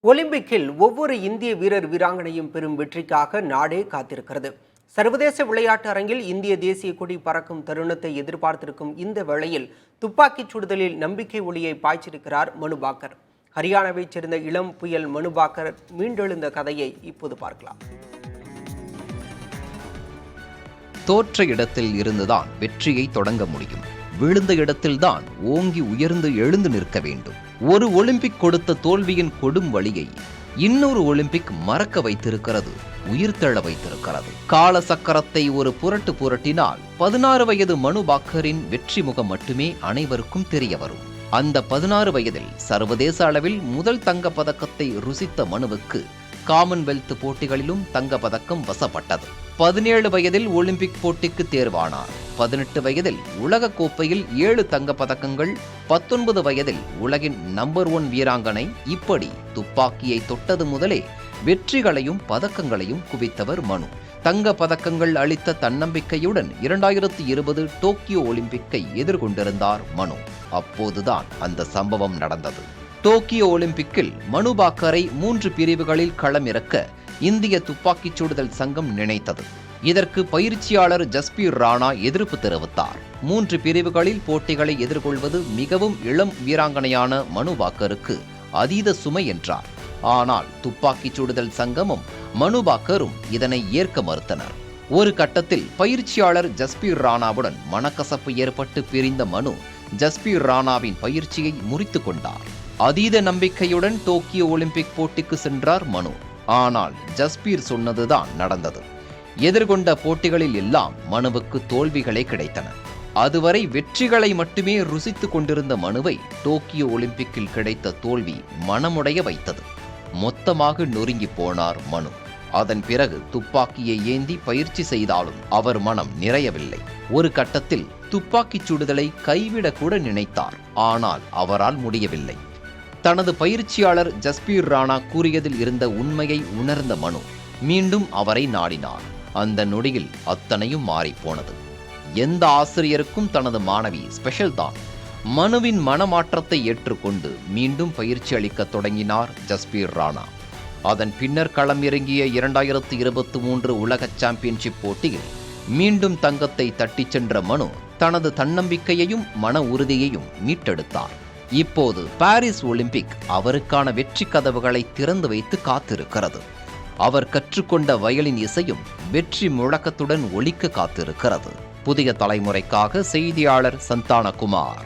ஒலிம்பிக்கில் ஒவ்வொரு இந்திய வீரர் வீராங்கனையும் பெறும் வெற்றிக்காக நாடே காத்திருக்கிறது. சர்வதேச விளையாட்டு அரங்கில் இந்திய தேசிய கொடி பறக்கும் தருணத்தை எதிர்பார்த்திருக்கும் இந்த வேளையில் துப்பாக்கிச் சுடுதலில் நம்பிக்கை ஒளியை பாய்ச்சிருக்கிறார் மனு பாக்கர். ஹரியானாவைச் சேர்ந்த இளம் புயல் மனு பாக்கர் மீண்டெழுந்த கதையை இப்போது பார்க்கலாம். தோற்ற இடத்தில் இருந்துதான் வெற்றியை தொடங்க முடியும். விழுந்த இடத்தில்தான் ஓங்கி உயர்ந்து எழுந்து நிற்க வேண்டும். ஒரு ஒலிம்பிக் கொடுத்த தோல்வியின் கொடும் வழியை இன்னொரு ஒலிம்பிக் மறக்க வைத்திருக்கிறது, உயிர்த்தெழ வைத்திருக்கிறது. கால சக்கரத்தை ஒரு புரட்டு புரட்டினால் 16 வயது மனு பாக்கரின் வெற்றி முகம் மட்டுமே அனைவருக்கும் தெரிய வரும். அந்த 16 வயதில் சர்வதேச அளவில் முதல் தங்க பதக்கத்தை ருசித்த மனுவுக்கு காமன்வெல்த் போட்டிகளிலும் தங்க பதக்கம் வசப்பட்டது. 17 வயதில் ஒலிம்பிக் போட்டிக்கு தேர்வானார். 18 வயதில் உலக கோப்பையில் 7 தங்க பதக்கங்கள். 19 வயதில் உலகின் நம்பர் 1 வீராங்கனை. இப்படி துப்பாக்கியை தொட்டது முதலே வெற்றிகளையும் பதக்கங்களையும் குவித்தவர் மனு. தங்க பதக்கங்கள் அளித்த தன்னம்பிக்கையுடன் 2020 டோக்கியோ ஒலிம்பிக்கை எதிர்கொண்டிருந்தார் மனு. அப்போதுதான் அந்த சம்பவம் நடந்தது. டோக்கியோ ஒலிம்பிக்கில் மனு பாக்கரை 3 பிரிவுகளில் களமிறக்க இந்திய துப்பாக்கிச் சுடுதல் சங்கம் நினைத்தது. இதற்கு பயிற்சியாளர் ஜஸ்பீர் ராணா எதிர்ப்பு தெரிவித்தார். 3 பிரிவுகளில் போட்டிகளை எதிர்கொள்வது மிகவும் இளம் வீராங்கனையான மனு பாக்கருக்கு அதீத சுமை என்றார். ஆனால் துப்பாக்கிச் சுடுதல் சங்கமும் மனு பாக்கரும் இதனை ஏற்க மறுத்தனர். ஒரு கட்டத்தில் பயிற்சியாளர் ஜஸ்பீர் ராணாவுடன் மனக்கசப்பு ஏற்பட்டு பிரிந்த மனு ஜஸ்பீர் ராணாவின் பயிற்சியை முறித்து கொண்டார். அதீத நம்பிக்கையுடன் டோக்கியோ ஒலிம்பிக் போட்டிக்கு சென்றார் மனு. ஆனால் ஜஸ்பீர் சொன்னதுதான் நடந்தது. எதிர்கொண்ட போட்டிகளில் எல்லாம் மனுவுக்கு தோல்விகளே கிடைத்தன. அதுவரை வெற்றிகளை மட்டுமே ருசித்துக் கொண்டிருந்த மனுவை டோக்கியோ ஒலிம்பிக்கில் கிடைத்த தோல்வி மனமுடைய வைத்தது. மொத்தமாக நொறுங்கி போனார் மனு. அதன் பிறகு துப்பாக்கியை ஏந்தி பயிற்சி செய்தாலும் அவர் மனம் நிறையவில்லை. ஒரு கட்டத்தில் துப்பாக்கிச் சுடுதலை கைவிடக்கூட நினைத்தார். ஆனால் அவரால் முடியவில்லை. தனது பயிற்சியாளர் ஜஸ்பீர் ராணா கூறியதில் இருந்த உண்மையை உணர்ந்த மனு மீண்டும் அவரை நாடினார். அந்த நொடியில் அத்தனையும் மாறிப்போனது. எந்த ஆசிரியருக்கும் தனது மாணவி ஸ்பெஷல் தான். மனுவின் மனமாற்றத்தை ஏற்றுக்கொண்டு மீண்டும் பயிற்சி அளிக்க தொடங்கினார் ஜஸ்பீர் ராணா. அதன் பின்னர் களமிறங்கிய 2023 உலக சாம்பியன்ஷிப் போட்டியில் மீண்டும் தங்கத்தை தட்டிச் சென்ற மனு தனது தன்னம்பிக்கையையும் மன உறுதியையும் மீட்டெடுத்தார். இப்போது பாரிஸ் ஒலிம்பிக் அவருக்கான வெற்றி கதவுகளை திறந்து வைத்து காத்திருக்கிறது. அவர் கற்றுக்கொண்ட வயலின் இசையும் வெற்றி முழக்கத்துடன் ஒலிக்க காத்திருக்கிறது. புதிய தலைமுறைக்காக செய்தியாளர் சந்தானகுமார்.